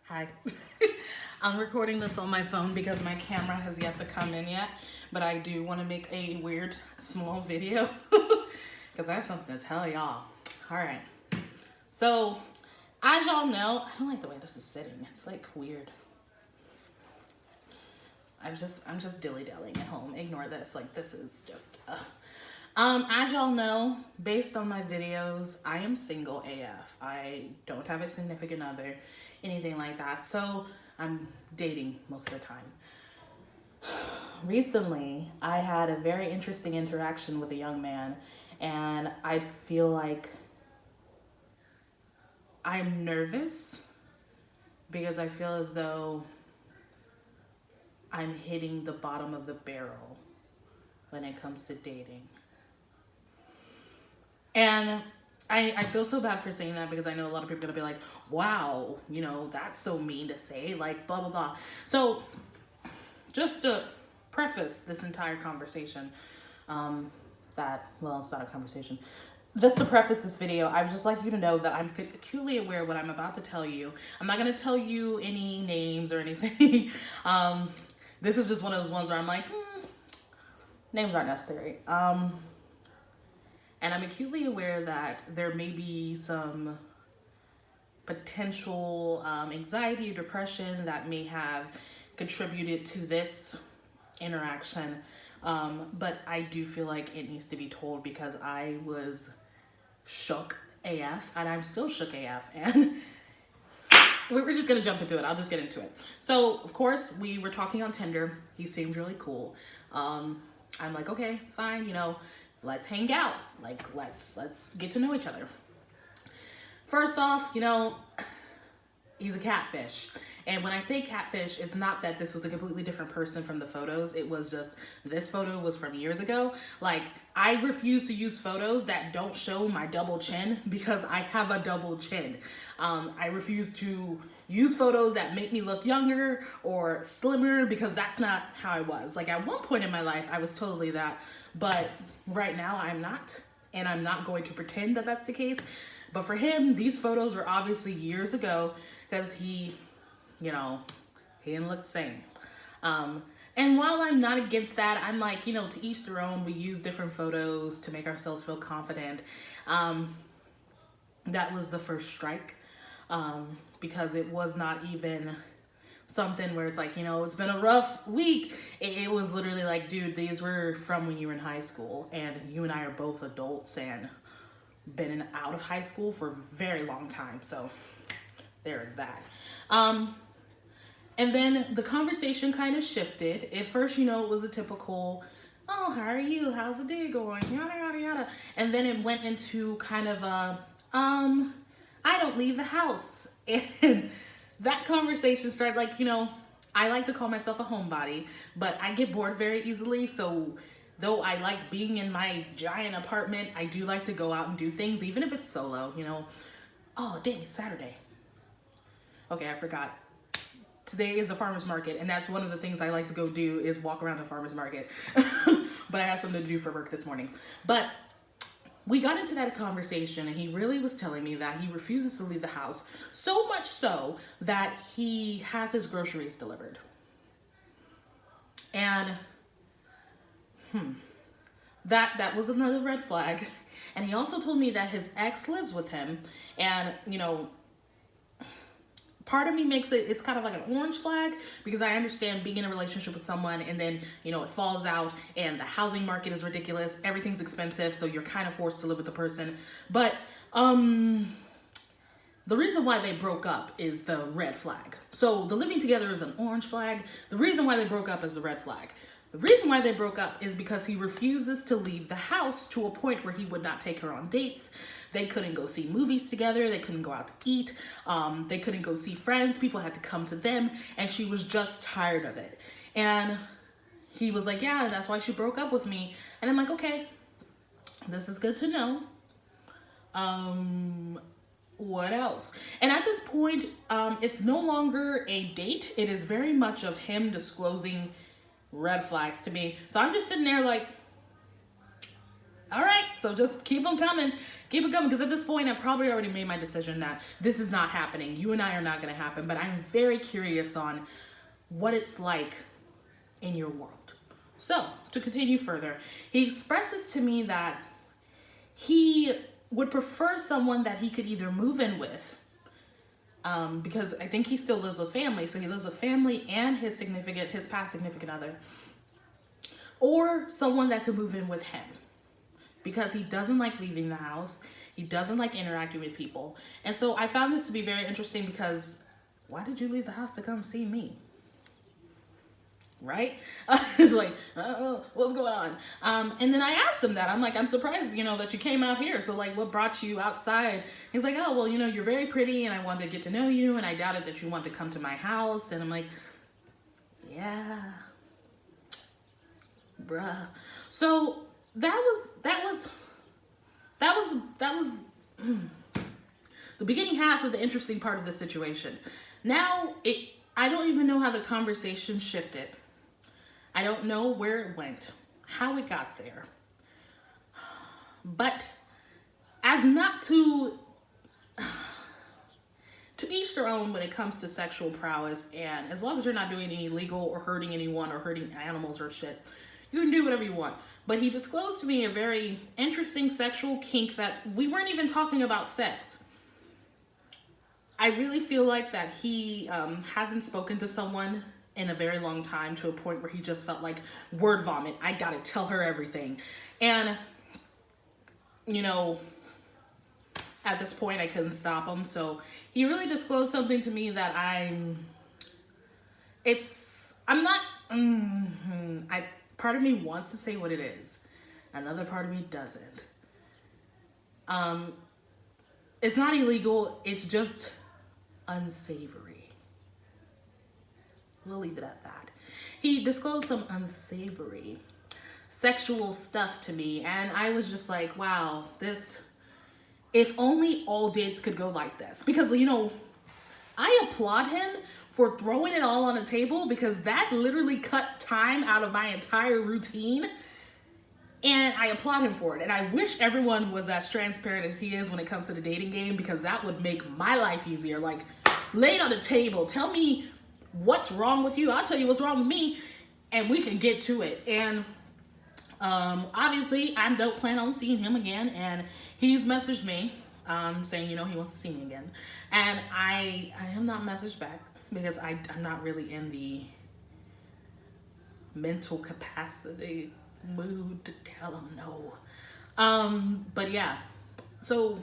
Hi. I'm recording this on my phone because my camera has yet to come in yet, but I do want to make a weird small video because I have something to tell y'all. All right. So, as y'all know, I don't like the way this is sitting. It's like weird. I'm just dilly-dallying at home. Ignore this. Like, this is just as y'all know, based on my videos, I am single AF. I don't have a significant other, anything like that. So I'm dating most of the time. Recently, I had a very interesting interaction with a young man, and I feel like I'm nervous because I feel as though I'm hitting the bottom of the barrel when it comes to dating. And I feel so bad for saying that because I know a lot of people are gonna be like, wow, you know, that's so mean to say, like, blah, blah, blah. So, just to preface this entire conversation, well, it's not a conversation. Just to preface this video, I would just like you to know that I'm acutely aware of what I'm about to tell you. I'm not gonna tell you any names or anything. This is just one of those ones where I'm like, names aren't necessary. And I'm acutely aware that there may be some potential anxiety or depression that may have contributed to this interaction. But I do feel like it needs to be told because I was shook AF and I'm still shook AF. And we're just gonna jump into it. I'll just get into it. So, of course, we were talking on Tinder. He seemed really cool. I'm like, okay, fine, you know, let's hang out. Like, let's get to know each other. First off, you know, he's a catfish. And when I say catfish, it's not that this was a completely different person from the photos. It was just, this photo was from years ago. Like, I refuse to use photos that don't show my double chin because I have a double chin. I refuse to use photos that make me look younger or slimmer because that's not how I was. Like, at one point in my life, I was totally that. But right now, I'm not. And I'm not going to pretend that that's the case. But for him, these photos were obviously years ago because he, you know, he didn't look the same. And while I'm not against that, I'm like, you know, to each their own. We use different photos to make ourselves feel confident. That was the first strike because it was not even something where it's like, you know, it's been a rough week. It was literally like, dude, these were from when you were in high school and you and I are both adults and been out of high school for a very long time. So there is that. And then the conversation kind of shifted. At first, you know, it was the typical, oh, how are you? How's the day going? Yada, yada, yada. And then it went into kind of a, I don't leave the house. And that conversation started like, you know, I like to call myself a homebody, but I get bored very easily. So though I like being in my giant apartment, I do like to go out and do things, even if it's solo, you know. Oh, dang, it's Saturday. Okay, I forgot. Today is a farmer's market, and that's one of the things I like to go do is walk around the farmer's market. But I had something to do for work this morning. But we got into that conversation, and he really was telling me that he refuses to leave the house, so much so that he has his groceries delivered. And that was another red flag. And he also told me that his ex lives with him, and, you know, part of me makes it's kind of like an orange flag because I understand being in a relationship with someone and then, you know, it falls out and the housing market is ridiculous. Everything's expensive. So you're kind of forced to live with the person. But the reason why they broke up is the red flag. So the living together is an orange flag. The reason why they broke up is the red flag. The reason why they broke up is because he refuses to leave the house to a point where he would not take her on dates. They couldn't go see movies together. They couldn't go out to eat. They couldn't go see friends. People had to come to them. And she was just tired of it. And he was like, yeah, that's why she broke up with me. And I'm like, okay, this is good to know. What else? And at this point, it's no longer a date. It is very much of him disclosing red flags to me. So I'm just sitting there like, All right, so just keep them coming. Keep it coming, because at this point, I've probably already made my decision that this is not happening. You and I are not going to happen, but I'm very curious on what it's like in your world. So, to continue further, he expresses to me that he would prefer someone that he could either move in with, because I think he still lives with family, so he lives with family and his past significant other, or someone that could move in with him, because he doesn't like leaving the house. He doesn't like interacting with people. And so I found this to be very interesting, because why did you leave the house to come see me? Right? It's like, what's going on? And then I asked him that. I'm like, I'm surprised, that you came out here. So like, what brought you outside? He's like, oh, well, you're very pretty and I wanted to get to know you, and I doubted that you wanted to come to my house. And I'm like, yeah, bruh. So that was the beginning half of the interesting part of the situation. Now I don't even know how the conversation shifted. I don't know where it went, how it got there. But as not to each their own when it comes to sexual prowess, and as long as you're not doing any illegal or hurting anyone or hurting animals or shit, you can do whatever you want. But he disclosed to me a very interesting sexual kink that we weren't even talking about sex. I really feel like that he hasn't spoken to someone in a very long time, to a point where he just felt like word vomit. I gotta tell her everything. And, at this point I couldn't stop him. So he really disclosed something to me that part of me wants to say what it is. Another part of me doesn't. It's not illegal. It's just unsavory. We'll leave it at that. He disclosed some unsavory sexual stuff to me, and I was just like, wow, if only all dates could go like this. Because, I applaud him for throwing it all on the table, because that literally cut time out of my entire routine. And I applaud him for it. And I wish everyone was as transparent as he is when it comes to the dating game, because that would make my life easier. Like, lay it on the table. Tell me what's wrong with you. I'll tell you what's wrong with me, and we can get to it. And obviously, I don't plan on seeing him again. And he's messaged me saying, he wants to see me again. And I am not messaged back, because I'm not really in the mental capacity mood to tell him no. But yeah, so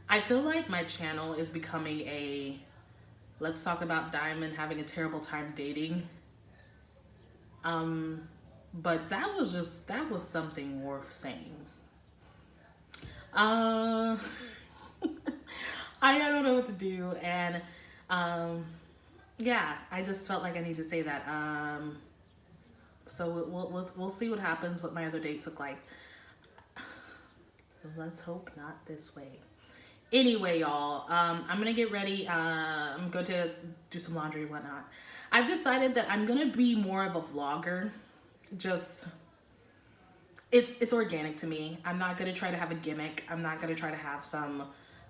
I feel like my channel is becoming a let's talk about Diamond having a terrible time dating. But that was something worth saying. I don't know what to do, and yeah, I just felt like I need to say that. So we'll see what happens, what my other dates look like. Let's hope not this way. Anyway, y'all, I'm gonna get ready. I'm going to do some laundry and whatnot. I've decided that I'm gonna be more of a vlogger. It's organic to me. I'm not gonna try to have a gimmick. I'm not gonna try to have some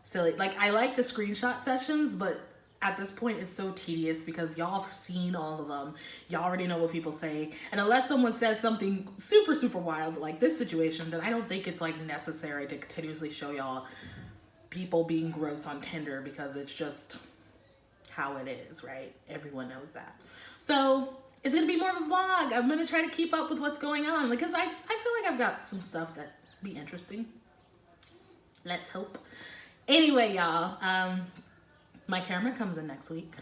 silly, like, I like the screenshot sessions, but at this point it's so tedious, because y'all have seen all of them. Y'all already know what people say. And unless someone says something super, super wild like this situation, then I don't think it's like necessary to continuously show y'all people being gross on Tinder, because it's just how it is, right? Everyone knows that. So it's gonna be more of a vlog. I'm gonna try to keep up with what's going on, because I feel like I've got some stuff that be interesting. Let's hope. Anyway, y'all, my camera comes in next week,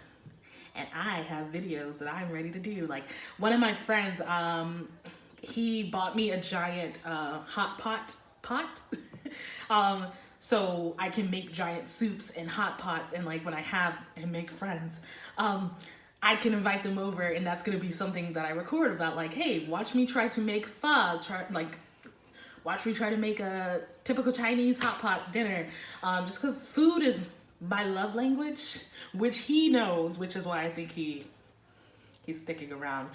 and I have videos that I'm ready to do. Like, one of my friends, he bought me a giant hot pot. So I can make giant soups and hot pots, and like when I have and make friends, I can invite them over, and that's gonna be something that I record about, like, hey, watch me try to make pho, watch me try to make a typical Chinese hot pot dinner, just because food is my love language, which he knows, which is why I think he's sticking around.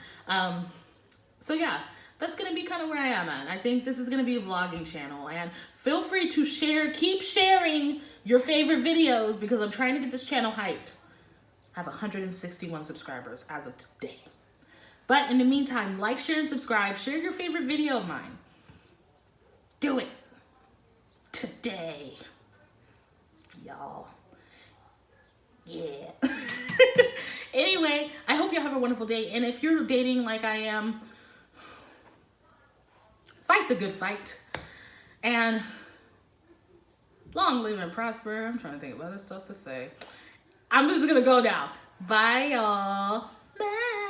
So yeah, that's gonna be kind of where I am at. I think this is gonna be a vlogging channel, and feel free to share, keep sharing your favorite videos, because I'm trying to get this channel hyped. I have 161 subscribers as of today. But in the meantime, like, share, and subscribe. Share your favorite video of mine. Do it today, y'all. Yeah. Anyway, I hope you have a wonderful day. And if you're dating like I am, fight the good fight. And long live and prosper. I'm trying to think of other stuff to say. I'm just going to go now. Bye, y'all. Bye.